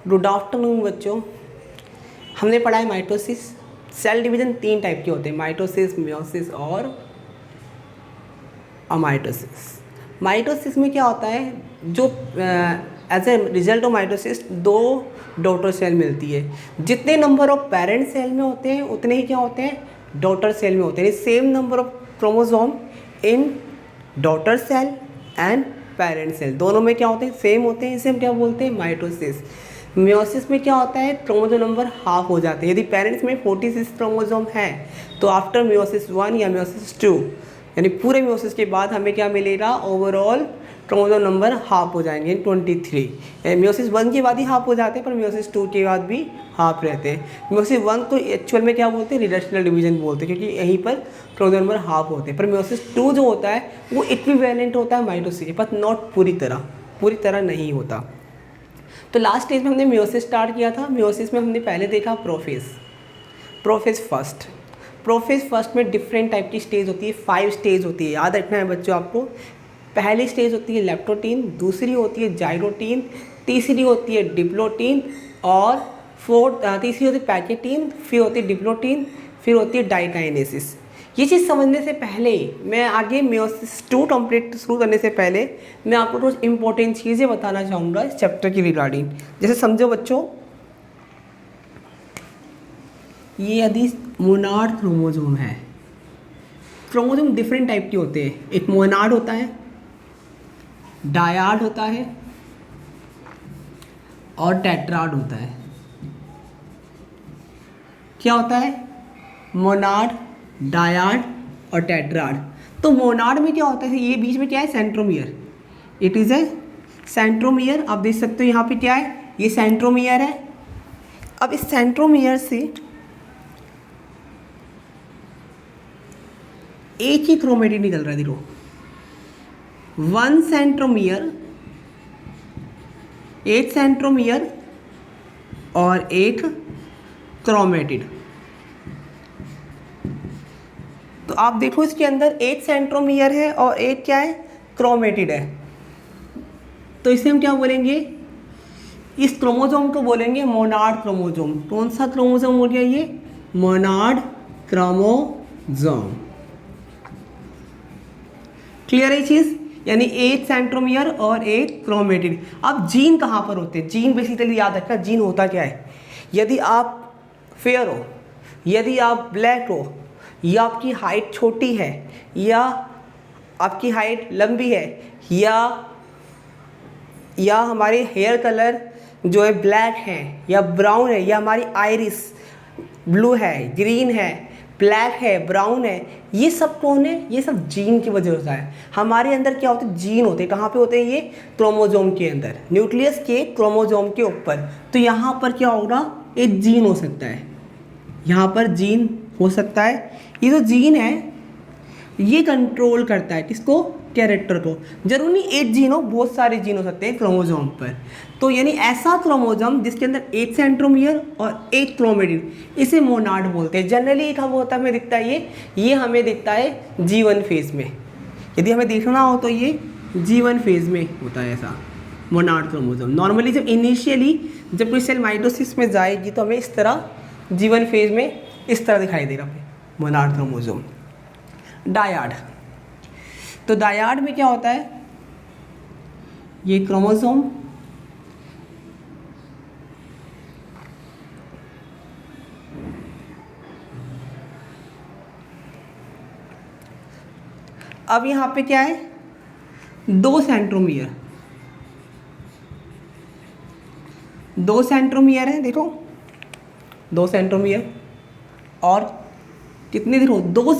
Good afternoon बच्चों। हमने पढ़ा है माइटोसिस। सेल डिवीजन 3 टाइप के होते हैं, माइटोसिस, मियोसिस और अमाइटोसिस। माइटोसिस में क्या होता है, जो as a result of mitosis 2 daughter cell मिलती है। जितने नंबर ऑफ पेरेंट सेल में होते हैं उतने ही क्या होते हैं, डॉटर सेल में होते हैं। Same number of chromosome in daughter cell and parent cell, दोनों में क्या होते हैं, सेम होते हैं। इसे हम क्या बोलते हैं, माइटोसिस। मियोसिस में क्या होता है, क्रोमोसोम नंबर हाफ हो जाते हैं। यदि पेरेंट्स में 46 क्रोमोसोम है तो आफ्टर मियोसिस 1 या मियोसिस 2 यानी पूरे मियोसिस के बाद हमें क्या मिलेगा, ओवरऑल क्रोमोसोम नंबर हाफ हो जाएंगे 23। मियोसिस 1 के बाद ही हाफ हो जाते हैं, पर मियोसिस 2 के बाद भी हाफ रहते हैं। मियोसिस 1 तो एक्चुअल में क्या बोलते हैं, रिडक्शनल डिवीजन बोलते हैं, क्योंकि यहीं पर क्रोमोसोम नंबर हाफ होते हैं। पर मियोसिस 2 जो होता है वो इक्विवेलेंट होता है माइटोसिस के, पर नॉट पूरी तरह नहीं होता। तो लास्ट स्टेज में हमने मियोसिस स्टार्ट किया था। मियोसिस में हमने पहले देखा प्रोफेज फर्स्ट में डिफरेंट टाइप की स्टेज होती है, 5 स्टेज होती है, याद रखना है बच्चों आपको। पहली स्टेज होती है लेप्टोटीन, दूसरी होती है जाइरोटीन, तीसरी होती है डिप्लोटीन और तीसरी होती है पैकेटीन, फिर होती है डिप्लोटीन, फिर होती है डाइकाइनेसिस। ये चीज़ समझने से पहले मैं आगे मियोसिस 2 कंप्लीट शुरू करने से पहले मैं आपको कुछ इंपॉर्टेंट चीज़ें बताना चाहूँगा इस चैप्टर की रिगार्डिंग। जैसे समझो बच्चों, ये यदि मोनाड क्रोमोसोम है, क्रोमोसोम डिफरेंट टाइप के होते हैं। एक मोनाड होता है, डायाड होता है और टेट्राड होता है। क्या होता है, मोनाड, डायाड और टेट्राड। तो मोनाड में क्या होता है, ये बीच में क्या है, centromere. It is A centromere. आप देख सकते हो यहाँ पे क्या है, ये सेंट्रोमियर है। अब इस सेंट्रोमियर से एक ही क्रोमेटिड निकल रहा है, देखो 1 सेंट्रोमियर, 8 सेंट्रोमियर और 8 क्रोमेटिड। तो आप देखो इसके अंदर 8 सेंट्रोमियर है और 8 क्या है, क्रोमेटिड है। तो इसे हम क्या बोलेंगे, इस क्रोमोसोम को बोलेंगे मोनाड क्रोमोसोम। कौन सा क्रोमोसोम हो गया ये, मोनाड क्रोमोसोम। क्लियर है ये चीज़, यानी 8 सेंट्रोमियर और 8 क्रोमेटिड। अब जीन कहाँ पर होते हैं, जीन बेसिकली याद रखना, जीन होता क्या है। यदि आप फेयर हो, यदि आप ब्लैक हो, या आपकी हाइट छोटी है, या आपकी हाइट लंबी है, या हमारे हेयर कलर जो है ब्लैक है या ब्राउन है, या हमारी आइरिस ब्लू है, ग्रीन है, ब्लैक है, ब्राउन है, ये सब कौन है, ये सब जीन की वजह होता है। हमारे अंदर क्या होते हैं, जीन होते हैं। कहाँ पे होते हैं ये, क्रोमोसोम के अंदर, न्यूक्लियस के क्रोमोसोम के ऊपर। तो यहाँ पर क्या होगा, एक जीन हो सकता है, यहाँ पर जीन हो सकता है। ये जो जीन है ये कंट्रोल करता है किसको, कैरेक्टर को। जरूरी नहीं एक जीन हो, बहुत सारे जीन हो सकते हैं क्रोमोसोम पर। तो यानी ऐसा क्रोमोसोम जिसके अंदर 8 सेंट्रोमियर और 8 क्रोमेटिड, इसे मोनाड बोलते हैं। जनरली कब होता है, हमें दिखता है ये हमें दिखता है G1 फेज में। यदि हमें देखना हो तो ये G1 फेज में होता है ऐसा मोनाड क्रोमोसोम। नॉर्मली जब कोई सेल माइटोसिस में जाएगी तो हमें इस तरह G1 फेज में इस तरह दिखाई देगा मोनाड क्रोमोसोम। डायाड, तो डायाड में क्या होता है, ये क्रोमोसोम अब यहाँ पे क्या है, 2 सेंट्रोमियर है, देखो 2 सेंट्रोमियर और कितने, देखो 2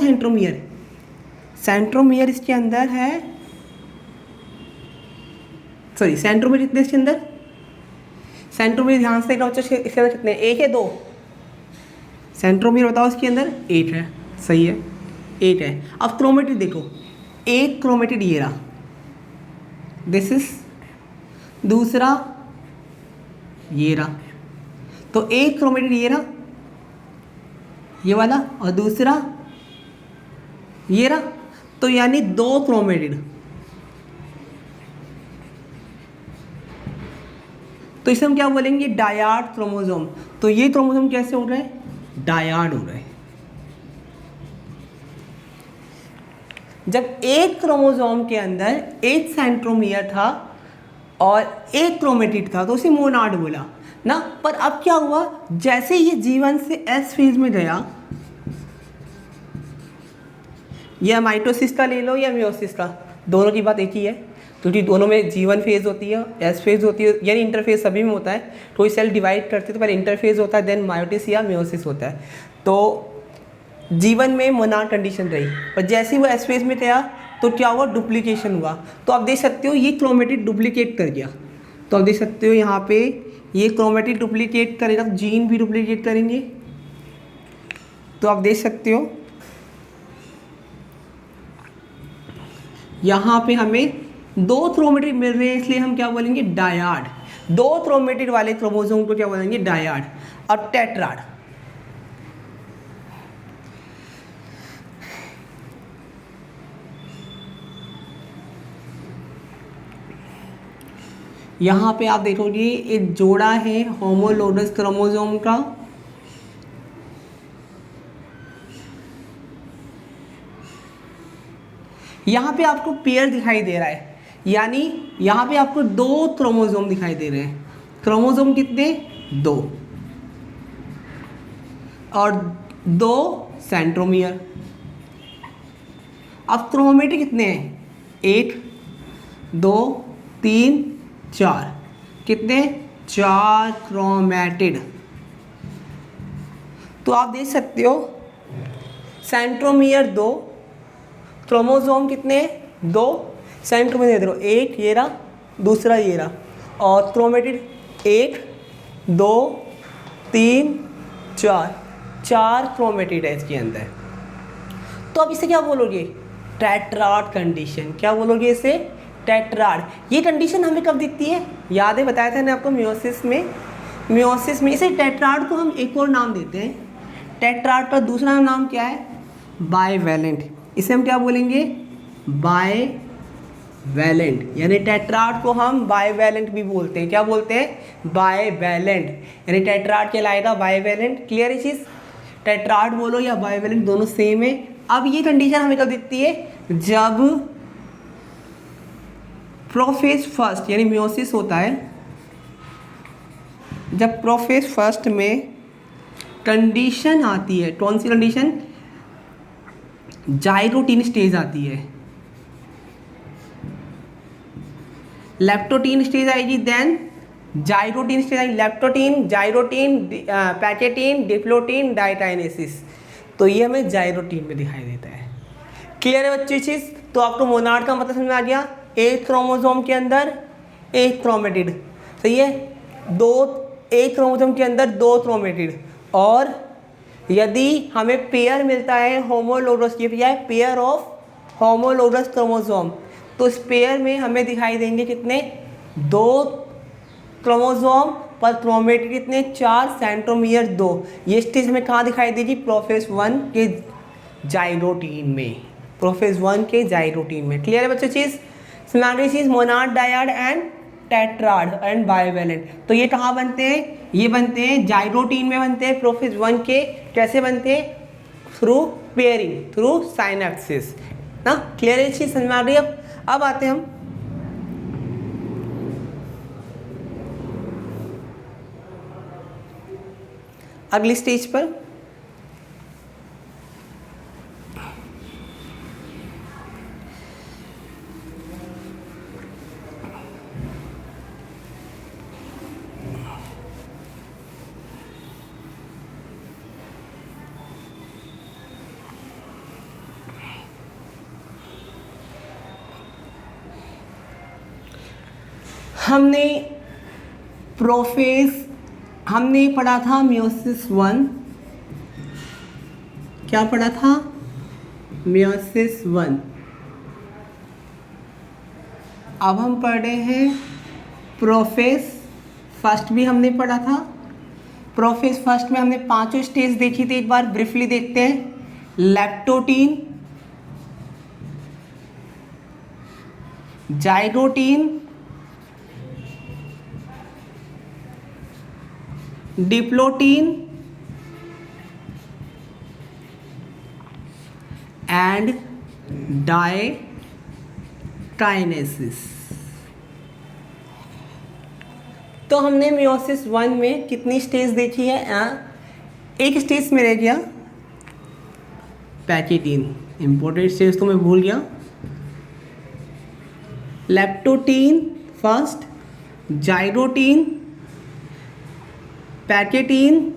सेंट्रोमियर इसके अंदर है, सॉरी सेंट्रोमियर कितने इसके अंदर, सेंट्रोमियर ध्यान से देखना बच्चों, इसके अंदर कितने, 1 है 2 सेंट्रोमियर बताओ, इसके अंदर 8 है, सही है 8 है। अब क्रोमेटिड देखो, एक क्रोमेटिड ये रहा, दिस इज, दूसरा ये रहा, तो एक क्रोमेटिड ये रहा, ये वाला, और दूसरा ये रहा, तो यानी 2 क्रोमेटिड। तो इसे हम क्या बोलेंगे, डायाड क्रोमोसोम। तो ये क्रोमोसोम कैसे हो रहे हैं, डायाड हो रहे हैं। जब एक क्रोमोसोम के अंदर एक सेंट्रोमियर था और एक क्रोमेटिड था तो उसे मोनाड बोला ना। पर अब क्या हुआ, जैसे ये जीवन से एस फेज में गया, या माइटोसिस का ले लो या मियोसिस का, दोनों की बात एक ही है, क्योंकि दोनों में जीवन फेज होती है, एस फेज होती है, यानी इंटरफेज सभी में होता है। कोई सेल डिवाइड करते हैं तो पहले इंटरफेज होता है, देन मायोटिस या मियोसिस होता है। तो जीवन में मोनाड कंडीशन रही, पर जैसे ही वो एस फेज में गया तो क्या हुआ, डुप्लीकेशन हुआ। तो आप देख सकते हो ये क्रोमेटिड डुप्लीकेट कर गया। तो आप देख सकते हो यहाँ पे ये क्रोमेटिड डुप्लीकेट करेगा तो जीन भी डुप्लीकेट करेंगे। तो आप देख सकते हो यहाँ पे हमें दो क्रोमेटिड मिल रहे हैं, इसलिए हम क्या बोलेंगे, डायाड। दो क्रोमेटिड वाले क्रोमोसोम को क्या बोलेंगे, डायाड। और टेट्राड, यहाँ पे आप देखोगे एक जोड़ा है होमोलोगस क्रोमोसोम का, यहाँ पे आपको पेयर दिखाई दे रहा है, यानी यहाँ पे आपको दो क्रोमोसोम दिखाई दे रहे हैं। क्रोमोसोम कितने, दो, और दो सेंट्रोमियर। अब क्रोमेटिड कितने हैं, एक, दो, तीन, चार। कितने, चार क्रोमेटिड। तो आप देख सकते हो सेंट्रोमियर दो, क्रोमोसोम कितने, दो, सेंट्रोमियर दे दो, एक ये रहा, दूसरा ये रहा, और क्रोमेटिड एक, दो, तीन, चार, चार क्रोमेटिड है इसके अंदर। तो अब इसे क्या बोलोगे, टेट्राड कंडीशन। क्या बोलोगे इसे, टेट्राड। ये कंडीशन हमें कब दिखती है, याद है बताया था ना आपको, मियोसिस में। मियोसिस में इसे टेट्राड को हम एक और नाम देते हैं। टेट्राड का दूसरा नाम क्या है, बाइवैलेंट। इसे हम क्या बोलेंगे, बाइवैलेंट। यानी टेट्राड को हम बाइवैलेंट भी बोलते हैं। क्या बोलते हैं, बाइवैलेंट। यानी टेट्राड कहलाएगा बाइवैलेंट। क्लियर है चीज़, टेट्राड बोलो या बाइवैलेंट दोनों सेम है। अब ये कंडीशन हमें कब दिखती है, जब प्रोफेज फर्स्ट यानी मियोसिस होता है। जब प्रोफेज फर्स्ट में कंडीशन आती है, कौन सी कंडीशन, जाइरोटीन स्टेज आती है। लेप्टोटीन स्टेज आएगी, देन जाइरोटीन स्टेज आएगी। Leptotene, zygotene, pachytene, diplotene, diakinesis. तो ये हमें जाइरोटीन में दिखाई देता है। क्लियर है बच्चे चीज़। तो आपको मोनाड का मतलब समझ में आ गया, एक क्रोमोसोम के अंदर एक क्रोमेटिड, सही है, दो, एक क्रोमोसोम के अंदर दो क्रोमेटिड। और यदि हमें पेयर मिलता है होमोलोगस, ये क्या है, पेयर ऑफ होमोलोगस क्रोमोसोम, तो इस पेयर में हमें दिखाई देंगे कितने, दो क्रोमोसोम पर क्रोमेटिड कितने, चार, सेंट्रोमियर दो। ये स्टेज हमें कहाँ दिखाई देगी, प्रोफेज वन के जाइरोटीन में। प्रोफेज वन के जाइरोटीन में। क्लियर है बच्चों चीज़, सिमिलर चीज़, monad, dyad and tetrad and bivalent. तो ये कहाँ बनते हैं, ये बनते हैं जाइरोटीन में बनते हैं, प्रोफेज वन के। कैसे बनते हैं, थ्रू पेयरिंग, थ्रू साइनेप्सिस ना। क्लियर है चीज़, समझ में आ रही है। अब आते हैं हम अगली स्टेज पर। हमने प्रोफेज, हमने पढ़ा था मियोसिस वन, क्या पढ़ा था, मियोसिस वन। अब हम पढ़ रहे हैं प्रोफेज फर्स्ट, भी हमने पढ़ा था। प्रोफेज फर्स्ट में हमने पांचों स्टेज देखी थी, एक बार ब्रीफली देखते हैं। लैक्टोटीन, जाइरोटीन, डिप्लोटीन एंड डायकाइनेसिस। तो हमने मियोसिस 1 में कितनी स्टेज देखी है? एक स्टेज में रह गया पैकेटीन, इंपॉर्टेंट स्टेज तो मैं भूल गया। Leptotene first, zygotene, pachytene,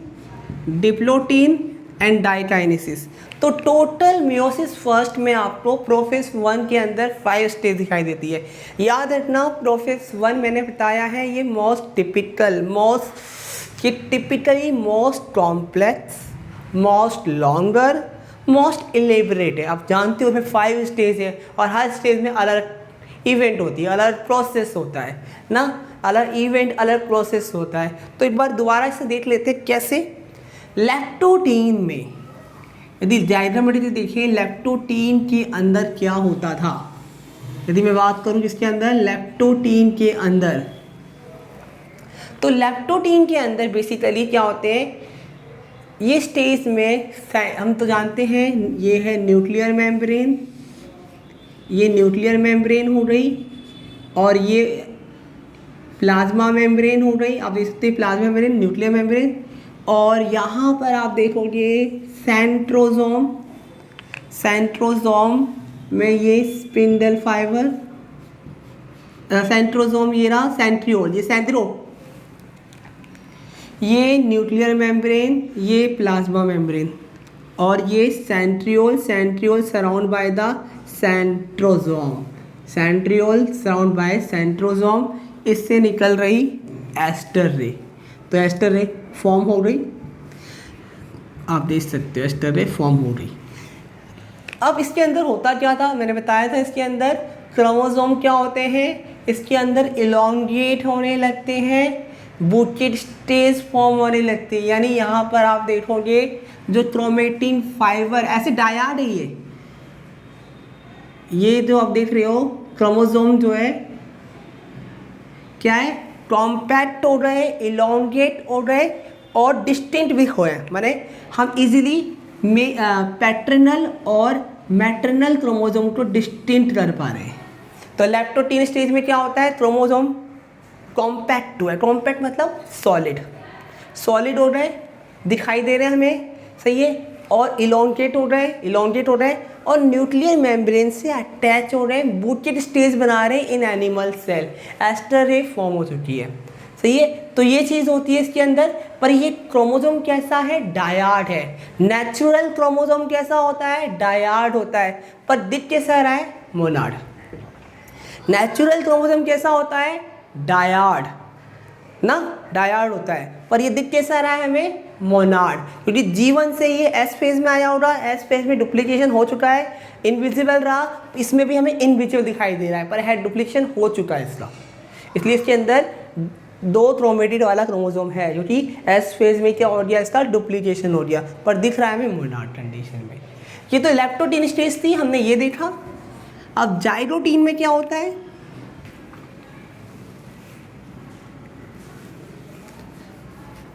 diplotene and diakinesis. तो टोटल मियोसिस फर्स्ट में आपको प्रोफेज 1 के अंदर 5 स्टेज दिखाई देती है। याद रखना प्रोफेज 1 मैंने बताया है ये typically most complex, most longer, most elaborate है। आप जानते हो इसमें 5 स्टेज है और हर स्टेज में अलग इवेंट होती है, अलग प्रोसेस होता है ना, अलग इवेंट अलग प्रोसेस होता है। तो एक बार दोबारा इसे देख लेते हैं कैसे। लेप्टोटीन में यदि डायग्राम में देखिए लेप्टोटीन के अंदर क्या होता था। यदि मैं बात करूं किसके अंदर, लेप्टोटीन के अंदर, तो लेप्टोटीन के अंदर बेसिकली क्या होते हैं, ये स्टेज में हम तो जानते हैं ये है न्यूक्लियर मेम्ब्रेन, ये न्यूक्लियर मेम्ब्रेन हो गई और ये प्लाज्मा मेम्ब्रेन हो गई। आप देख सकते हैं प्लाज्मा मेम्ब्रेन, न्यूक्लियर मेम्ब्रेन, और यहाँ पर आप देखोगे सेंट्रोजोम में ये स्पिंडल फाइबर, सेंट्रोजोम ये रहा, सेंट्रियोल, ये न्यूक्लियर मेम्ब्रेन, ये प्लाज्मा मेम्ब्रेन, और ये centriole surround by the centrosome, इससे निकल रही एस्टर रे। तो एस्टर रे फॉर्म हो गई, आप देख सकते हो एस्टर रे फॉर्म हो गई। अब इसके अंदर होता क्या था, मैंने बताया था इसके अंदर क्रोमोसोम क्या होते हैं, इसके अंदर इलोंगेट होने लगते हैं, बुकेट स्टेज फॉर्म होने लगते हैं। यानी यहाँ पर आप देखोगे जो क्रोमेटिन फाइबर ऐसे डायड है, ये जो आप देख रहे हो क्रोमोसोम जो है क्या है, कॉम्पैक्ट हो रहे, इलोंगेट हो रहे और डिस्टिंक्ट भी हो रहे। माने हम इजीली पैटर्नल और मैटरनल क्रोमोसोम को डिस्टिंक्ट कर पा रहे हैं। तो लेप्टोटीन स्टेज में क्या होता है, क्रोमोसोम कॉम्पैक्ट हुआ है, कॉम्पैक्ट मतलब सॉलिड हो रहे, दिखाई दे रहे हैं हमें, सही है, और इलोंगेट हो रहे और न्यूक्लियर मेम्ब्रेन से अटैच हो रहे हैं, बुकेट स्टेज बना रहे हैं इन एनिमल सेल, एस्टर रे फॉर्म हो चुकी है, सही है। तो ये चीज़ होती है इसके अंदर। पर ये क्रोमोसोम कैसा है, डायड है। नेचुरल क्रोमोसोम कैसा होता है, डायड होता है, पर दिख कैसा रहा है, मोनाड। नेचुरल क्रोमोसोम कैसा होता है, डायड होता है, पर ये दिख कैसा रहा है हमें, मोनाड। क्योंकि जीवन से ये एस फेज में आया होगा, एस फेज में डुप्लीकेशन हो चुका है, इनविजिबल रहा, इसमें भी हमें इनविजिबल दिखाई दे रहा है, पर है डुप्लीकेशन हो चुका है इसका, इसलिए इसके अंदर 2 क्रोमेटिड वाला क्रोमोसोम है, जो कि एस फेज में क्या हो गया, इसका डुप्लीकेशन हो गया, पर दिख रहा है हमें मोनाड कंडीशन में। ये तो लेप्टोटीन स्टेज थी, हमने ये देखा। अब जाइरोटीन में क्या होता है,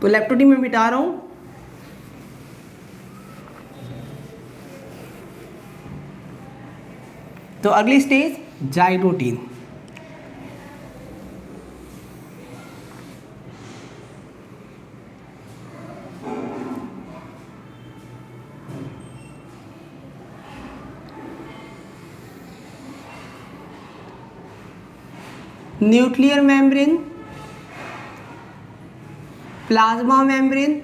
तो लेप्टोटीन में मिटा रहा हूं, तो अगली stage zygotene. Nuclear membrane, plasma membrane,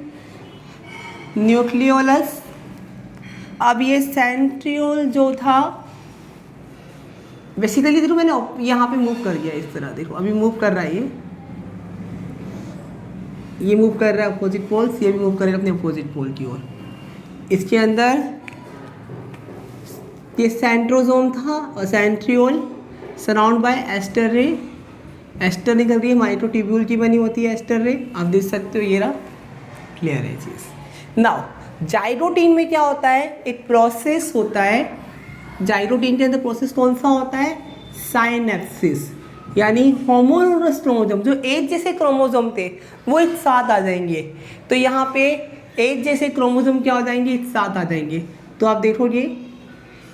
nucleolus. अब ये सेंट्रियोल जो था बेसिकली, देखो मैंने यहाँ पे मूव कर दिया इस तरह, देखो अभी मूव कर रहा है, ये मूव कर रहा है अपोजिट पोल्स, ये भी मूव करेगा अपने अपोजिट पोल की ओर। इसके अंदर ये सेंट्रोजोम था और सेंट्रियोल सराउंड बाय एस्टर रे, एस्टर निकल रही है, माइक्रोट्यूब्यूल की बनी होती है एस्टर रे, आप देख सकते हो, ये रहा, क्लियर है चीज़। नाउ जाइरोटीन में क्या होता है, एक प्रोसेस होता है, जाइरोटीन के अंदर प्रोसेस कौन सा होता है, साइनेप्सिस। यानी होमोलोगस क्रोमोसोम, जो एक जैसे क्रोमोसोम थे वो एक साथ आ जाएंगे। तो यहाँ पे एक जैसे क्रोमोसोम क्या हो जाएंगे, एक साथ आ जाएंगे। तो आप देखोगे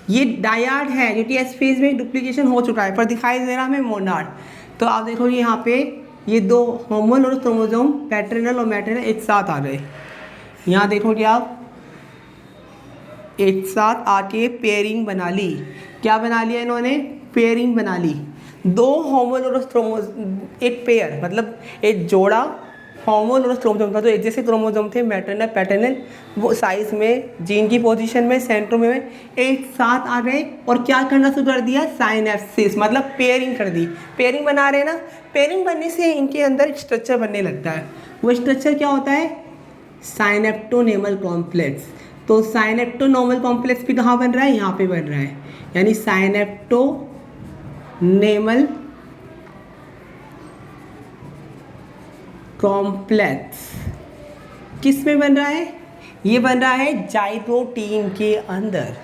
ये डायड है क्योंकि एस फेज में डुप्लीकेशन हो चुका है, पर दिखाई दे रहा है हमें मोनाड। तो आप देखोगे यहाँ पे ये दो होमोलोगस क्रोमोसोम पैटर्नल और मैटरनल एक साथ आ गए। यहाँ देखोगे आप एक साथ आके पेयरिंग बना ली। क्या बना लिया इन्होंने, पेयरिंग बना ली। दो होमोलोगस क्रोमोसोम, एक पेयर मतलब एक जोड़ा होमोलोगस क्रोमोसोम था, जो एक जैसे क्रोमोसोम थे मैटरनल पैटर्नल, वो साइज में, जीन की पोजीशन में, सेंट्रोम में एक साथ आ गए और क्या करना शुरू कर दिया, साइनेप्सिस मतलब पेयरिंग कर दी। पेयरिंग बना रहे ना, पेयरिंग बनने से इनके अंदर एक स्ट्रक्चर बनने लगता है। वो स्ट्रक्चर क्या होता है, साइनेप्टोनेमल कॉम्प्लेक्स। तो साइनेप्टोनोमल कॉम्प्लेक्स भी कहाँ बन रहा है, यहाँ पे बन रहा है, यानी साइनेप्टोनेमल कॉम्प्लेक्स किस में बन रहा है, ये बन रहा है जाइगोटीन के अंदर।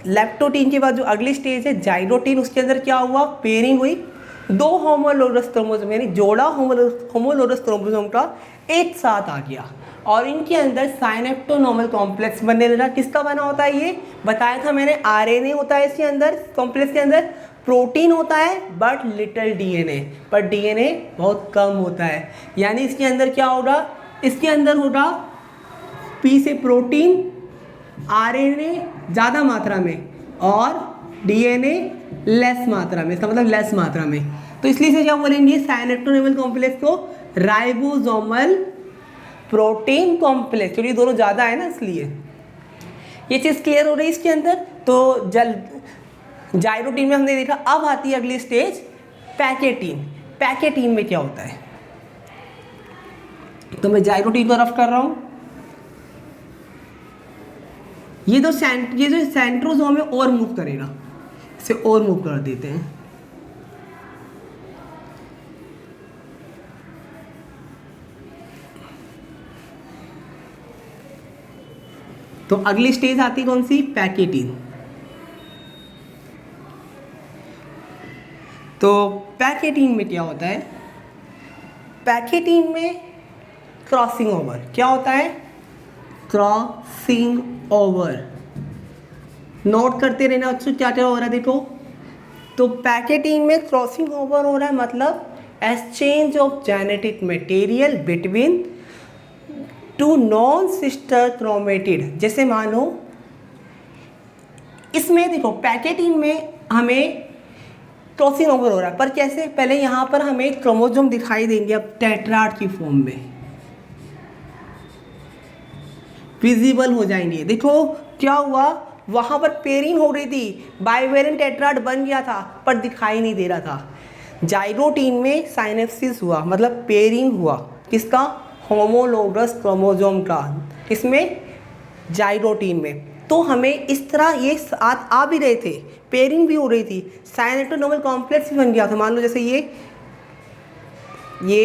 लेप्टोटीन के बाद जो अगली स्टेज है जाइगोटीन, उसके अंदर क्या हुआ, पेयरिंग हुई। दो होमोलोगस क्रोमोसोम यानी जोड़ा होमोलोगस क्रोमोसोम का एक साथ आ गया और इनके अंदर साइनेप्टोनोमल कॉम्प्लेक्स बनने लगा। किसका बना होता है, ये बताया था मैंने, आरएनए होता है इसके अंदर, कॉम्प्लेक्स के अंदर प्रोटीन होता है बट लिटिल डीएनए, पर डीएनए बहुत कम होता है। यानी इसके अंदर क्या होगा, इसके अंदर होगा पी से प्रोटीन, आरएनए ज़्यादा मात्रा में और डीएनए लेस मात्रा में, इसका मतलब लेस मात्रा में। तो इसलिए से क्या बोलेंगे, साइनेप्टोनेमल कॉम्प्लेक्स को राइबोसोमल प्रोटीन कॉम्प्लेक्स, क्योंकि दोनों ज़्यादा है ना, इसलिए ये चीज़ क्लियर हो रही है इसके अंदर। तो जाइरोटीन में हमने देखा। अब आती है अगली स्टेज पैकेटीन। पैकेटीन में क्या होता है, तो मैं जाइरोटीन को रफ कर रहा हूँ। ये जो सेंट्रोसोम है और मूव करेगा, इसे और मूव कर देते हैं। तो अगली स्टेज आती कौन सी, पैकेटीन। तो पैकेटीन में क्या होता है, पैकेटीन में क्रॉसिंग ओवर क्या होता है, क्रॉसिंग ओवर। नोट करते रहना बच्चों क्या क्या हो रहा है, देखो। तो पैकेटीन में क्रॉसिंग ओवर हो रहा है, मतलब exchange of genetic material between two non sister chromatid. जैसे मान लो इसमें देखो पैकेटीन में हमें क्रॉसिंग ओवर हो रहा है, पर कैसे, पहले यहाँ पर हमें क्रोमोसोम दिखाई देंगे अब टेट्राड की फॉर्म में, विजिबल हो जाएंगे। देखो क्या हुआ, वहाँ पर पेयरिंग हो रही थी, बाइवेलेंट टेट्राड बन गया था पर दिखाई नहीं दे रहा था। जाइगोटीन में साइनेप्सिस हुआ, मतलब पेयरिंग हुआ, किसका, होमोलोगस क्रोमोसोम का, इसमें जाइगोटीन में। तो हमें इस तरह ये साथ आ भी रहे थे, पेयरिंग भी हो रही थी, साइनेप्टोनोमल कॉम्प्लेक्स भी बन गया था। मान लो जैसे ये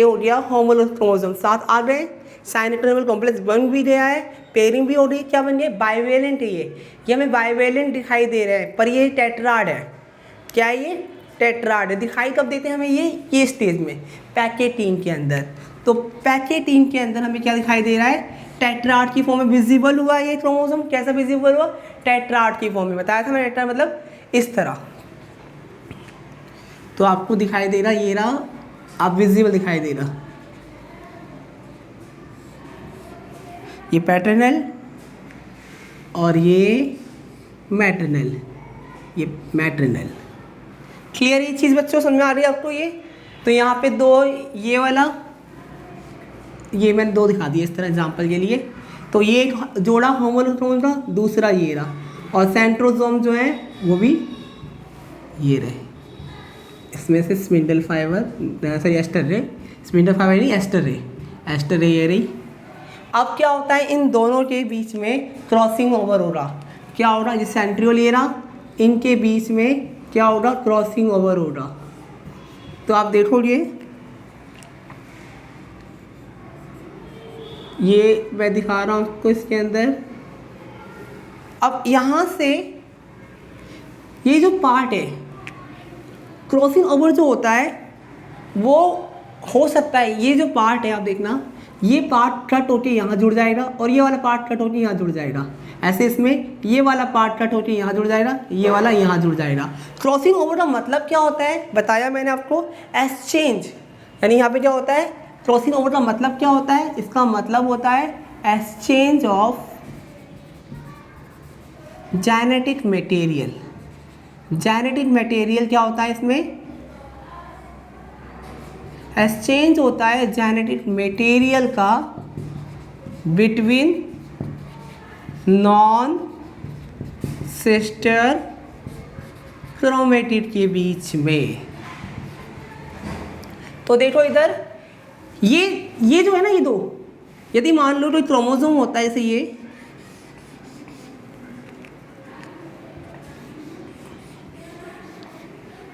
हो गया होमोलोगस क्रोमोसोम, साथ आ गए, साइनेप्टोनोमल कॉम्प्लेक्स बन भी गया है, पेयरिंग भी हो रही है, क्या बन गया, बाइवेलेंट है ये हमें बाइवेलेंट दिखाई दे रहा है, पर ये टेट्राड है। क्या है ये, टेट्राड है। दिखाई कब देते हैं हमें ये स्टेज में, पैकेटीन के अंदर। तो पैकेटीन के अंदर हमें क्या दिखाई दे रहा है, टेट्राड की फॉर्म में विजिबल हुआ ये क्रोमोसोम। कैसा विजिबल हुआ, टेट्राड की फॉर्म में। बताया था मैंने, टेट्राड मतलब इस तरह। तो आपको दिखाई दे रहा, ये रहा, आप विजिबल दिखाई दे रहा, ये पैटर्नल और ये मैटरनल, ये मैटरनल। क्लियर ये चीज़ बच्चों, समझ में आ रही है आपको ये। तो यहाँ पे दो, ये वाला, ये मैंने दो दिखा दिया इस तरह एग्जांपल के लिए। तो ये एक जोड़ा होमोलोगस का, दूसरा ये रहा, और सेंट्रोसोम जो है वो भी ये रहे। इसमें से स्पिंडल फाइबर, सॉरी एस्टर रे, स्पिंडल फाइबर नहीं एस्टर रे ये रही। अब क्या होता है, इन दोनों के बीच में क्रॉसिंग ओवर हो रहा। क्या हो रहा, जिस सेंट्रियोल ये रहा, इनके बीच में क्या होगा, क्रॉसिंग ओवर हो रहा। तो आप देखोगे ये मैं दिखा रहा हूँ आपको इसके अंदर। अब यहाँ से ये जो पार्ट है, क्रॉसिंग ओवर जो होता है वो हो सकता है, ये जो पार्ट है आप देखना, ये पार्ट कट होके यहाँ जुड़ जाएगा और ये वाला पार्ट कट होके यहाँ जुड़ जाएगा। ऐसे इसमें ये वाला पार्ट कट होके यहाँ जुड़ जाएगा, ये वाला यहाँ जुड़ जाएगा। क्रॉसिंग ओवर का मतलब क्या होता है बताया मैंने आपको, एक्सचेंज। यानी यहाँ पे क्या होता है, क्रॉसिंग ओवर का मतलब क्या होता है, इसका मतलब होता है exchange of genetic material. Genetic material क्या होता है इसमें, एक्सचेंज होता है जेनेटिक मटेरियल का बिटवीन नॉन सिस्टर क्रोमेटिड के बीच में। तो देखो इधर ये जो है ना, ये दो, यदि मान लो कोई क्रोमोसोम होता है जैसे ये,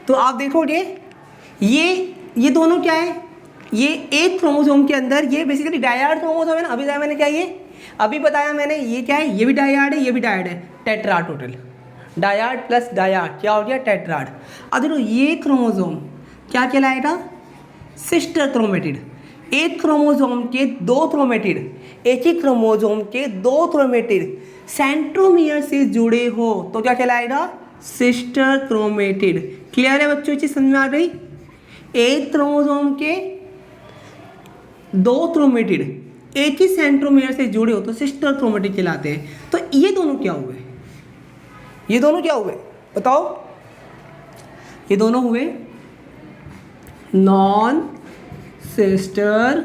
तो आप देखोगे ये दोनों क्या है, ये एक क्रोमोसोम के अंदर, ये बेसिकली डायड क्रोमोसोम है ना। अभी बताया मैंने क्या, ये अभी बताया मैंने, ये क्या है, ये भी डायड है, ये भी डायड है, tetrad total. Dyad plus dyad क्या हो गया, टेट्राड। अब देखो ये क्रोमोसोम क्या कहलाएगा, सिस्टर क्रोमेटिड। एक क्रोमोसोम के दो क्रोमेटिड, एक ही क्रोमोसोम के दो क्रोमेटिड सेंट्रोमियर से जुड़े हो तो क्या कहलाएगा, सिस्टर क्रोमेटिड। क्लियर है बच्चों, चीज समझ में आ गई। एक क्रोमोसोम के दो क्रोमेटिड एक ही सेंट्रोमियर से जुड़े हो तो सिस्टर क्रोमेटिड कहलाते हैं। तो ये दोनों क्या हुए, ये दोनों क्या हुए बताओ, ये दोनों हुए नॉन सिस्टर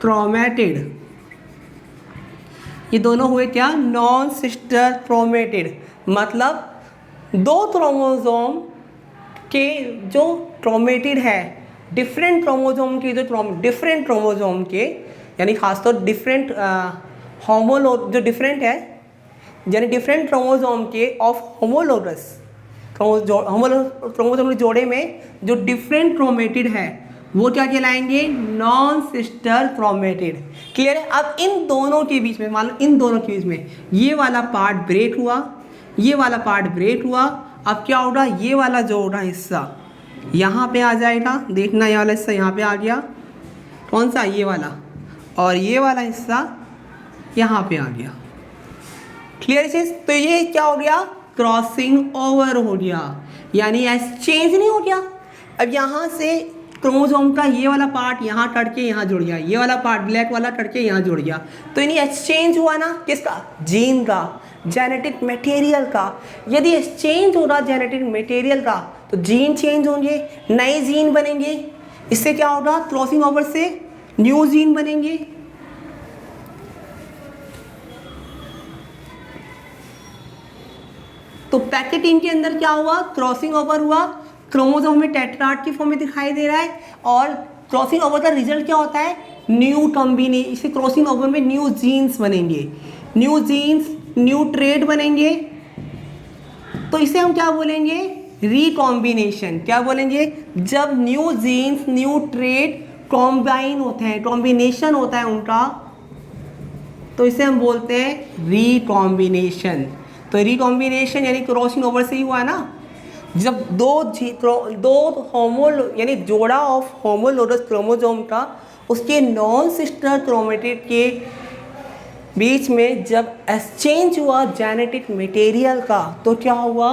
क्रोमेटिड। ये दोनों हुए क्या, नॉन सिस्टर क्रोमेटिड। मतलब दो क्रोमोसोम के जो क्रोमेटिड है, डिफरेंट क्रोमोसोम के जो डिफरेंट क्रोमोसोम के, यानी खासतौर डिफरेंट होमोलोग जो डिफरेंट है, यानी डिफरेंट क्रोमोसोम के ऑफ होमोलोगस क्रोमोसोम के जोड़े में जो डिफरेंट क्रोमेटिड है वो क्या कहलाएंगे, नॉन सिस्टर क्रोमेटिड। क्लियर है। अब इन दोनों के बीच में, मान लो इन दोनों के बीच में ये वाला पार्ट ब्रेक हुआ, ये वाला पार्ट ब्रेक हुआ, अब क्या होगा, ये वाला जो होगा हिस्सा यहाँ पे आ जाएगा। देखना ये वाला हिस्सा यहाँ पे आ गया, कौन सा, ये वाला, और ये वाला हिस्सा यहाँ पे आ गया। क्लियर चीज। तो ये क्या हो गया, क्रॉसिंग ओवर हो गया, यानी एक्सचेंज नहीं हो गया। अब यहाँ से क्रोमोसोम का ये वाला पार्ट यहाँ कट के यहाँ जुड़ गया, ये वाला पार्ट ब्लैक वाला कट के यहाँ जुड़ गया, तो यानी एक्सचेंज हुआ ना, किसका, जीन का, जेनेटिक मटेरियल का। यदि एक्सचेंज हो रहा जेनेटिक मटेरियल का तो जीन चेंज होंगे, नए जीन बनेंगे। इससे क्या होगा, क्रॉसिंग ओवर से न्यू जीन बनेंगे। तो पैकेटिन के अंदर क्या हुआ, क्रॉसिंग ओवर हुआ, क्रोमोसोम में टेट्राड की फॉर्म में दिखाई दे रहा है, और क्रॉसिंग ओवर का रिजल्ट क्या होता है, न्यू कॉम्बिनेशन। इसे क्रॉसिंग ओवर में न्यू जीन्स बनेंगे, न्यू जीन्स, न्यू ट्रेड बनेंगे। तो इसे हम क्या बोलेंगे, रिकॉम्बिनेशन। क्या बोलेंगे, जब new genes new trait combine होते हैं, कॉम्बिनेशन होता है उनका, तो इसे हम बोलते हैं रिकॉम्बिनेशन। तो रिकॉम्बिनेशन यानी क्रॉसिंग ओवर से ही हुआ ना, जब दो यानी जोड़ा ऑफ होमोलोगस क्रोमोसोम का उसके नॉन सिस्टर क्रोमेटिड के बीच में जब एक्सचेंज हुआ जेनेटिक मटेरियल का, तो क्या हुआ,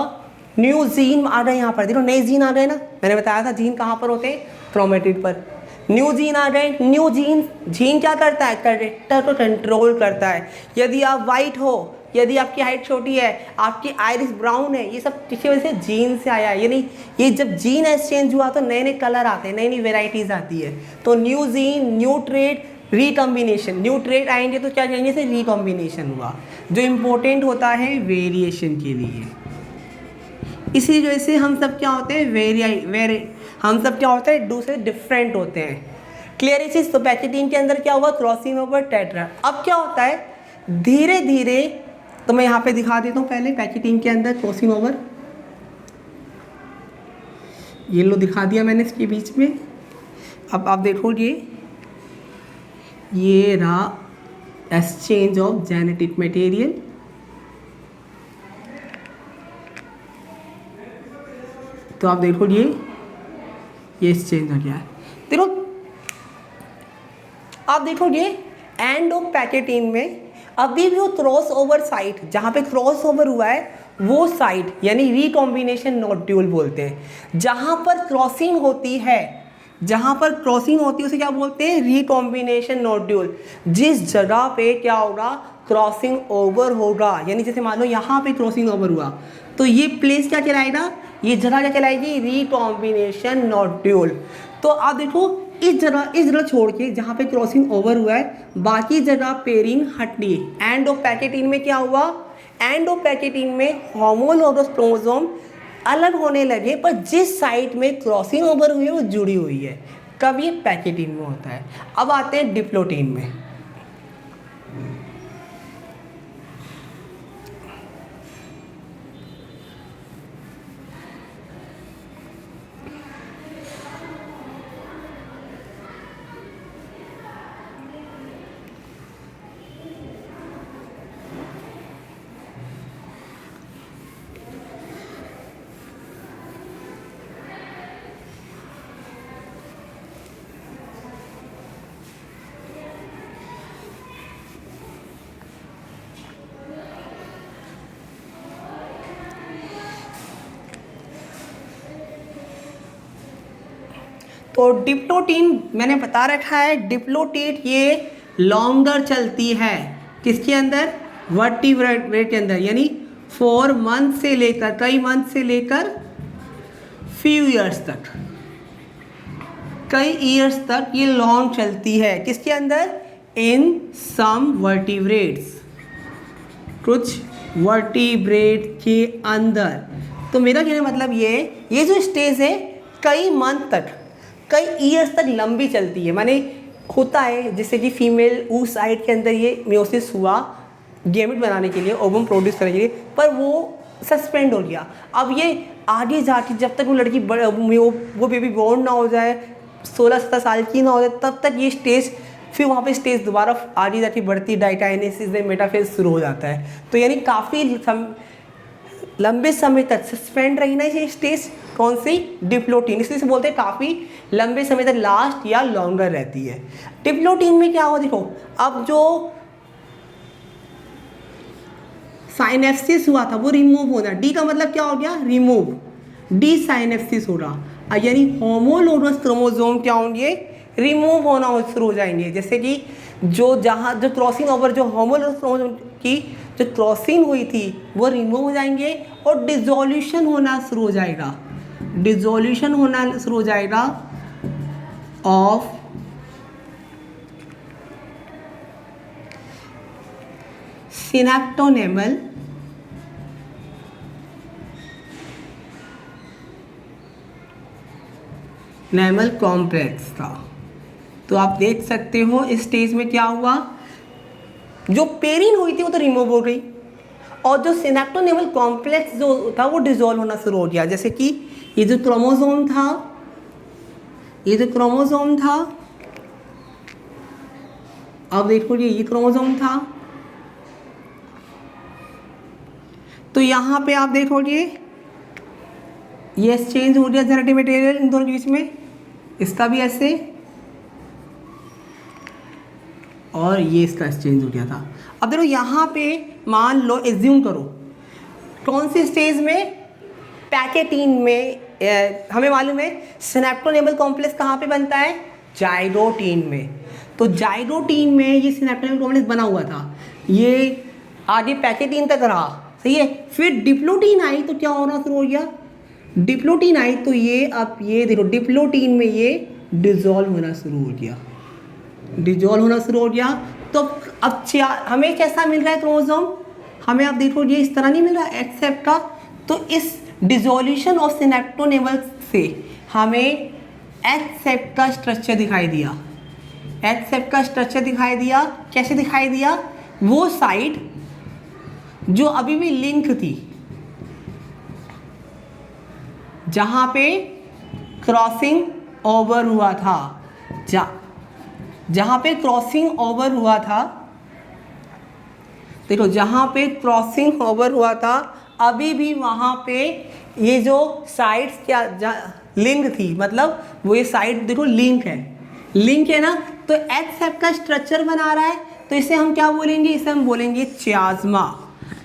न्यू जीन आ गए। यहाँ पर देखो नए जीन आ गए ना, मैंने बताया था जीन कहाँ पर होते हैं, क्रोमेटिड पर। न्यू जीन आ गए, न्यू जीन क्या करता है, कैरेक्टर को कंट्रोल करता है। यदि आप वाइट हो, यदि आपकी हाइट छोटी है, आपकी आइरिस ब्राउन है, ये सब किसी वजह से जीन से आया है। यानी ये जब जीन एक्सचेंज हुआ तो नए नए कलर आते हैं, नई नई वेराइटीज़ आती है। तो new gene, new trade, recombination. New trade आएंगे तो क्या कहेंगे, से रिकॉम्बिनेशन हुआ, जो इम्पोर्टेंट होता है वेरिएशन के लिए। इसी वजह से हम सब क्या होते हैं, हम सब क्या होते हैं, एक दूसरे डिफरेंट होते हैं। क्लियर है चीज़। तो पैकेटिन के अंदर क्या हुआ, क्रॉसिंग ओवर टेट्रा। अब क्या होता है, धीरे धीरे, तो मैं यहाँ पे दिखा देता हूँ पहले पैकेटिन के अंदर क्रॉसिंग ओवर, ये लो दिखा दिया मैंने इसके बीच में। अब आप देखोगे ये रहा एक्सचेंज ऑफ जेनेटिक मटेरियल, तो आप देखोगे ये चेंज हो गया है। देखो आप देखोगे एंड ऑफ पैकेटीन में अभी भी वो क्रॉस ओवर साइट, जहाँ पे क्रॉस ओवर हुआ है वो साइट यानी रिकॉम्बिनेशन नोड्यूल बोलते हैं। जहाँ पर क्रॉसिंग होती है, जहाँ पर क्रॉसिंग होती है उसे क्या बोलते हैं? Recombination nodule. जिस जगह पे क्या होगा? क्रॉसिंग ओवर होगा, यानी जैसे मान लो यहाँ पे क्रॉसिंग ओवर हुआ तो ये प्लेस क्या कहलाएगा? ये जगह क्या कहलाएगी? Recombination nodule. तो आप देखो इस जगह छोड़ के जहाँ पे क्रॉसिंग ओवर हुआ है बाकी जगह पेयरिंग हटनी है। एंड ऑफ पैकेटीन में क्या हुआ? एंड ऑफ पैकेटीन में होमोलोगस क्रोमोसोम अलग होने लगे, पर जिस साइट में क्रॉसिंग ओवर हुई है वो जुड़ी हुई है। कब? ये पैकेटीन में होता है। अब आते हैं डिप्लोटीन में। तो डिप्लोटीन मैंने बता रखा है, डिप्लोटेट ये लॉन्गर चलती है किसके अंदर? वर्टिब्रेट के अंदर, यानी 4 मंथ से लेकर, कई मंथ से लेकर फ्यू ईयर्स तक, कई ईयर्स तक ये लॉन्ग चलती है। किसके अंदर? इन सम वर्टिब्रेट्स, कुछ वर्टिब्रेट के अंदर। तो मेरा कहने का मतलब ये जो स्टेज है कई मंथ तक, कई ईयर्स तक लंबी चलती है। माने होता है जैसे कि फीमेल उस साइड के अंदर ये मियोसिस हुआ गैमेट बनाने के लिए, ओवम प्रोड्यूस करने के लिए, पर वो सस्पेंड हो गया। अब ये आगे जाके जब तक वो लड़की वो बेबी बॉर्न ना हो जाए, 16-17 साल की ना हो जाए, तब तक ये स्टेज, फिर वहाँ पे स्टेज दोबारा आगे जाके बढ़ती डाइटाइनेसिस में मेटाफेज शुरू हो जाता है। तो यानी काफ़ी लंबे समय तक सस्पेंड रही ना ये स्टेज, कौन सी? डिप्लोटीन। इसलिए बोलते हैं काफ़ी लंबे समय तक लास्ट या लॉन्गर रहती है। डिप्लोटीन में क्या हुआ? देखो अब जो साइनेप्सिस हुआ था वो रिमूव होना, डी का मतलब क्या हो गया? रिमूव, डी साइनेप्सिस हो रहा, यानी होमोलोगस क्रोमोसोम क्या होंगे? रिमूव होना शुरू हो जाएंगे। जैसे कि जो क्रॉसिंग ओवर, जो होमोलोगस क्रोमोसोम की जो क्रॉसिंग हुई थी वो रिमूव हो जाएंगे और डिसोल्यूशन होना शुरू हो जाएगा, डिसोल्यूशन होना शुरू हो जाएगा ऑफ सिनेप्टोनेमल कॉम्प्लेक्स था। तो आप देख सकते हो इस स्टेज में क्या हुआ? जो पेरिन हुई थी वो तो रिमूव हो गई और जो सिनेप्टोनेमल कॉम्प्लेक्स जो था वो डिसॉल्व होना शुरू हो गया। जैसे कि ये जो क्रोमोसोम था, अब देखो ये क्रोमोसोम था, तो यहाँ पे आप देखोगे ये एक्सचेंज हो गया जेनेटिक मटेरियल इन दोनों के बीच में, इसका भी ऐसे और ये इसका एक्सचेंज हो गया था। अब देखो यहाँ पे मान लो, एज्यूम करो कौन सी स्टेज में? पैकेटीन में। हमें मालूम है सिनेप्टोनेमल कॉम्प्लेक्स कहाँ पे बनता है? जाइगोटीन में। तो जाइगोटीन में ये सिनेप्टोनेमल कॉम्प्लेक्स बना हुआ था, ये आगे पैकेटीन तक रहा, सही है। फिर डिप्लोटीन आई तो क्या होना शुरू हो गया? डिप्लोटीन आई तो ये, अब ये देखो डिप्लोटीन में ये डिसॉल्व होना शुरू हो गया, डिसॉल्व होना शुरू हो गया। तो अब हमें कैसा मिल रहा है क्रोमोसोम? हमें आप देखो ये इस तरह नहीं मिल रहा एच सेप का। तो इस डिसोल्यूशन ऑफ सिनेप्टोनेमल से हमें एच सेप का स्ट्रक्चर दिखाई दिया, एच सेप का स्ट्रक्चर दिखाई दिया। कैसे दिखाई दिया? वो साइड जो अभी भी लिंक थी, जहाँ पे क्रॉसिंग ओवर हुआ था, जहाँ पे क्रॉसिंग ओवर हुआ था, देखो जहाँ पे क्रॉसिंग ओवर हुआ था अभी भी वहाँ पे ये जो साइड्स क्या लिंक थी, मतलब वो ये साइड देखो लिंक है ना, तो एच शेप का स्ट्रक्चर बना रहा है, तो इसे हम क्या बोलेंगे, इसे हम बोलेंगे चियाज़्मा।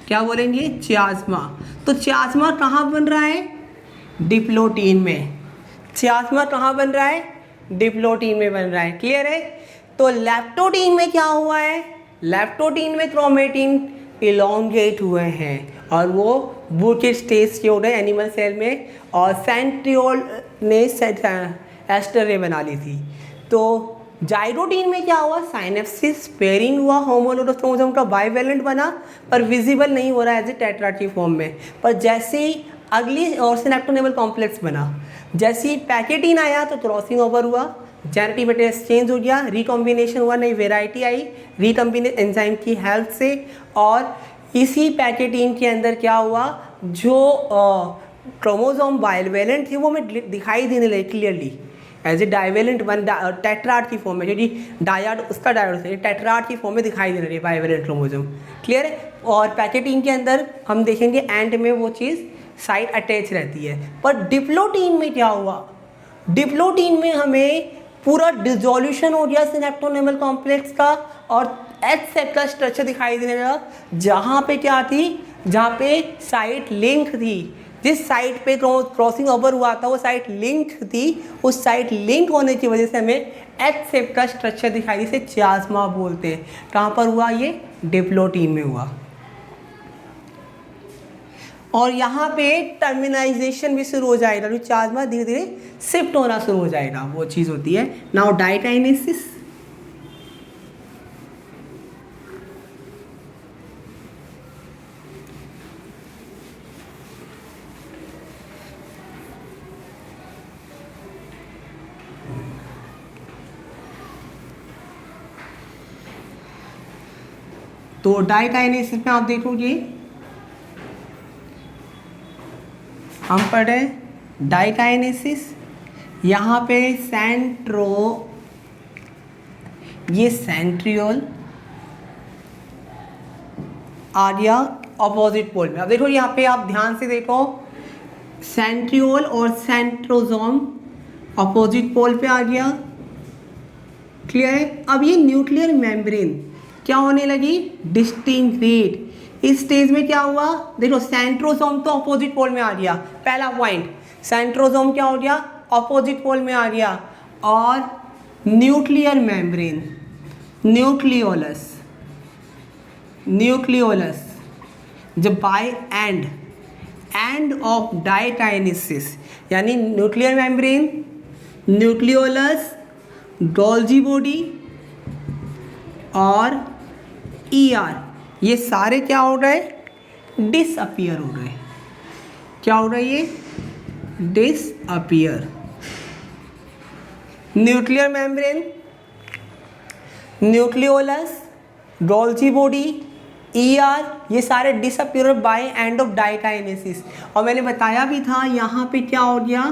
क्या बोलेंगे, चियाज़्मा। तो चियाज़्मा कहाँ बन रहा है, डिप्लोटीन में। चियाज़्मा कहाँ बन रहा है, डिप्लोटीन में बन रहा है। क्लियर है। तो लेप्टोटीन में क्या हुआ है, लेप्टोटीन में क्रोमेटिन इलोंगेट हुए हैं और वो बूकेट स्टेज के हो रहे एनिमल सेल में, और सेंट्रियोल ने एस्टर रे बना ली थी। तो जाइरोटीन में क्या हुआ, साइनेप्सिस पेयरिंग हुआ, होमोलोगस क्रोमोसोम का बाइवेलेंट बना, पर विजिबल नहीं हो रहा है एज ए टेट्राड की फॉर्म में। पर जैसे ही अगली और सिनेप्टोनेमल कॉम्प्लेक्स बना, जैसे ही पैकेटीन आया तो क्रॉसिंग ओवर हुआ, जेनेटिक मटेरियल एक्सचेंज हो गया, रिकॉम्बिनेशन हुआ, नई वेराइटी आई रिकॉम्बिनेट एंजाइम की हेल्प से, और इसी पैकेटीन के अंदर क्या हुआ, जो क्रोमोसोम बाइवेलेंट थी वो हमें दिखाई देने लगी clearly as a divalent one, tetrad की फॉर्म में, क्योंकि डायड उसका डायड है, टेट्राड की फॉर्म में दिखाई दे रही है बाइवेलेंट क्रोमोसोम। क्लियर है। और पैकेटीन के अंदर हम देखेंगे एंड में वो चीज़ साइड अटैच रहती है। पर डिप्लोटीन में क्या हुआ, डिप्लोटीन में हमें पूरा डिसोल्यूशन हो गया सिनेप्टोनेमल कॉम्प्लेक्स का, और एच शेप का स्ट्रक्चर दिखाई देने लगा, जहाँ पे क्या थी, जहाँ पे साइड लिंक थी, जिस साइड पे क्रॉसिंग ओवर हुआ था वो साइड लिंक थी, उस साइड लिंक होने की वजह से हमें एच शेप का स्ट्रक्चर दिखाई दी, इसे चियाज़्मा बोलते हैं। कहाँ पर हुआ, ये डिप्लोटीन में हुआ। और यहाँ पे टर्मिनाइजेशन भी शुरू हो जाएगा, जो चियाज़्मा धीरे धीरे शिफ्ट होना शुरू हो जाएगा, वो चीज़ होती है। नाउ डाइकाइनेसिस, तो डाइकाइनेसिस में आप देखोगे, हम पढ़े डाइकाइनेसिस, यहाँ पे ये सेंट्रियोल आ गया अपोजिट पोल में। अब देखो यहाँ पे आप ध्यान से देखो, सेंट्रियोल और सेंट्रोसोम अपोजिट पोल पे आ गया। क्लियर है। अब ये न्यूक्लियर मेम्ब्रेन क्या होने लगी, डिस्टिंग्विएट। इस स्टेज में क्या हुआ, देखो सेंट्रोसोम तो अपोजिट पोल में आ गया, पहला पॉइंट, सेंट्रोसोम क्या हो गया, अपोजिट पोल में आ गया, और न्यूक्लियर मेम्ब्रेन, न्यूक्लियोलस जब बाय एंड ऑफ डाइकाइनेसिस, यानी nuclear membrane, nucleolus, Golgi body और ER, ये सारे क्या हो रहे, डिसअपियर हो रहे। क्या हो रहा है, ये disappear. Nuclear membrane, nucleolus, Golgi body, ER, ये सारे disappear by end of diakinesis. और मैंने बताया भी था यहाँ पे क्या हो गया,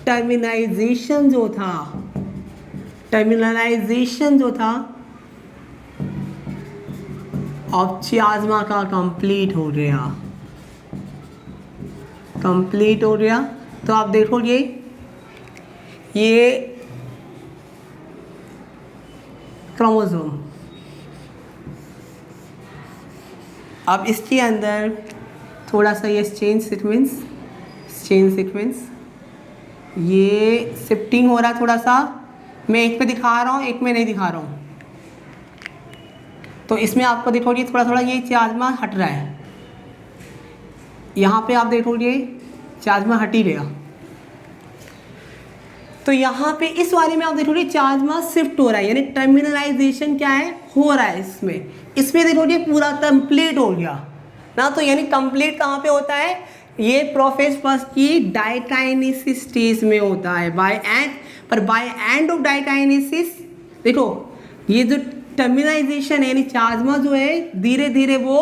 टर्मिनाइजेशन जो था ऑफ चियाज़्मा का कंप्लीट हो गया। तो आप देखोगे ये क्रोमोसोम, अब इसके अंदर थोड़ा सा ये चेन सीक्वेंस, ये शिफ्टिंग हो रहा है थोड़ा सा, मैं एक पे दिखा रहा हूँ, एक में नहीं दिखा रहा हूँ। तो इसमें आपको देखोगे थोड़ा ये चियाज़्मा हट रहा है, यहाँ पे आप देखोगे चियाज़्मा हट ही गया। तो यहाँ पे इस वाले में आप देखोगे चियाज़्मा शिफ्ट हो रहा है, यानी टर्मिनलाइजेशन क्या है, हो रहा है इसमें देखोगे पूरा कंप्लीट हो गया ना। तो यानी कंप्लीट कहाँ पे होता है, ये प्रोफेज फर्स्ट की डाइकाइनेसिस स्टेज में होता है, बाय एंड ऑफ डाइकाइनेसिस। देखो ये जो टर्मिनाइजेशन है, यानी चियाज़्मा जो है धीरे धीरे वो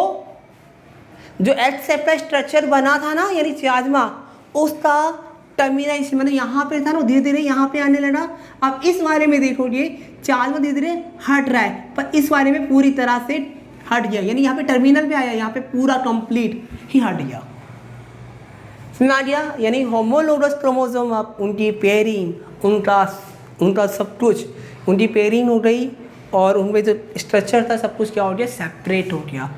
जो एच शेप का स्ट्रक्चर बना था ना, यानी चियाज़्मा, उसका टर्मिनाइजेशन मतलब यहाँ पे था ना, धीरे धीरे यहाँ पे आने लगा। अब इस वाले में देखोगे चियाज़्मा धीरे धीरे हट रहा है, पर इस वाले में पूरी तरह से हट गया, यानी यहाँ पे टर्मिनल पे आया, यहाँ पे पूरा कंप्लीट ही हट गया। समझ आ गया? यानी होमोलोगस क्रोमोसोम, आप उनकी पेयरिंग, उनका सब कुछ, उनकी पेयरिंग हो गई और उनमें जो स्ट्रक्चर था सब कुछ क्या हो गया, सेपरेट हो गया।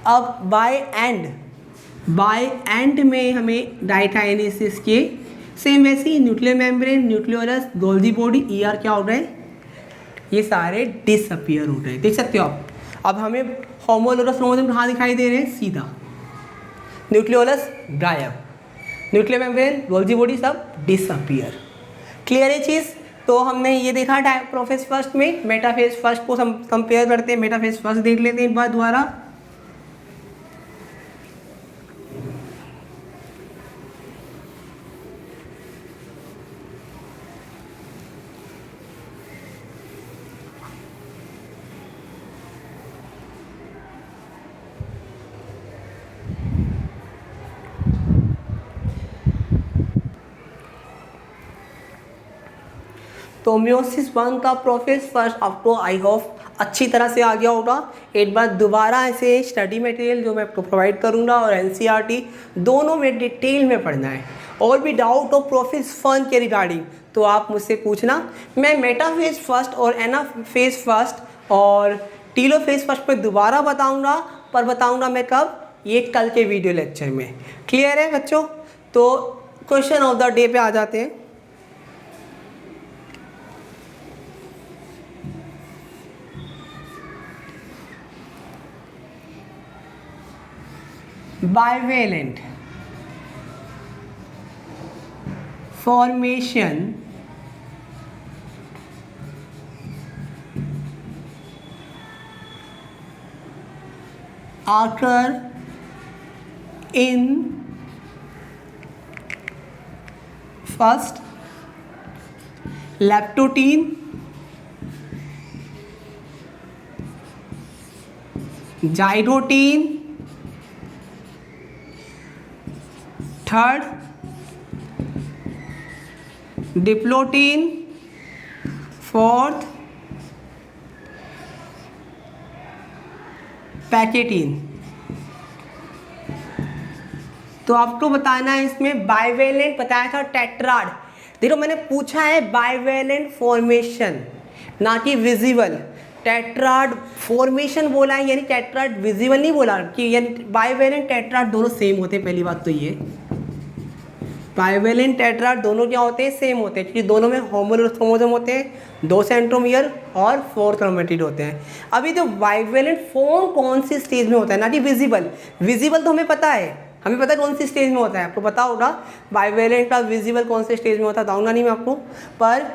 अब बाय एंड में हमें डाइकाइनेसिस के सेम वैसे ही nuclear membrane, nucleolus, Golgi body, ER क्या हो गए, ये सारे डिसअपियर हो गए। देख सकते हो आप। अब हमें होमोलोगस क्रोमोसोम कहाँ दिखाई दे रहे हैं, सीधा न्यूक्लियोलस गायब, न्यूक्लियर मेम्ब्रेन, गोल्गी बॉडी सब डिसअपियर। क्लियर है चीज़? तो हमने ये देखा प्रोफेज फर्स्ट में, मेटाफेज फर्स्ट को हम कंपेयर करते हैं, मेटाफेज फर्स्ट देख लेते हैं एक बार दोबारा। तो म्योसिस 1 का प्रोसेस फर्स्ट आपको आई होप अच्छी तरह से आ गया होगा। एक बार दोबारा ऐसे स्टडी मटेरियल जो मैं आपको प्रोवाइड करूँगा और एनसीईआरटी दोनों में डिटेल में पढ़ना है। और भी डाउट हो प्रोसेस 1 के रिगार्डिंग तो आप मुझसे पूछना। मैं मेटाफेज फर्स्ट और एनाफेज फर्स्ट और टीलोफेज फर्स्ट पे दोबारा बताऊँगा, पर बताऊँगा मैं कब, ये कल के वीडियो लेक्चर में। क्लियर है बच्चों? तो क्वेश्चन ऑफ द डे पे आ जाते हैं। bivalent formation occur in first leptotene, zytotene, third diplotene, fourth pachytene. तो आपको बताना है इसमें बाइवेलेंट बताया था टेट्राड। देखो मैंने पूछा है बाइवेलेंट फॉर्मेशन ना कि विजिबल। टेट्राड फॉर्मेशन बोला है, यानी टेट्राड विजिबल नहीं बोला कि यानी बाइवेलेंट टेट्राड दोनों सेम होते हैं। पहली बात तो ये बाइवेलेंट टेट्राड दोनों क्या होते हैं, सेम होते हैं, क्योंकि दोनों में होमोलोगस क्रोमोसोम होते हैं, 2 सेंट्रोमियर और 4 क्रोमेटिड होते हैं। अभी तो बाइवेलेंट फॉर्म कौन सी स्टेज में होता है, ना कि विजिबल। विजिबल तो हमें पता है, हमें पता है कौन सी स्टेज में होता है, आपको पता होगा बाइवेलेंट का विजिबल कौन से स्टेज में होता है, बताऊंगा नहीं मैं आपको। पर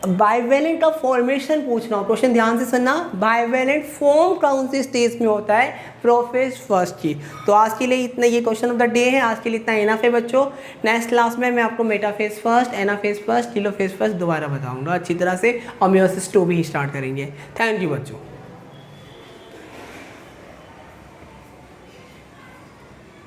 बाइवेलेंट का फॉर्मेशन पूछ रहा हूँ, क्वेश्चन ध्यान से सुनना। बाइवेलेंट फॉर्म कौन सी स्टेज में होता है, प्रोफेज फर्स्ट की। तो आज के लिए इतना, ये क्वेश्चन ऑफ द डे है, आज के लिए इतना इनफ है बच्चों। नेक्स्ट क्लास में मैं आपको metaphase first, anaphase first, telophase first दोबारा बताऊंगा अच्छी तरह से, और मेयोसिस 2 भी स्टार्ट करेंगे। थैंक यू बच्चों।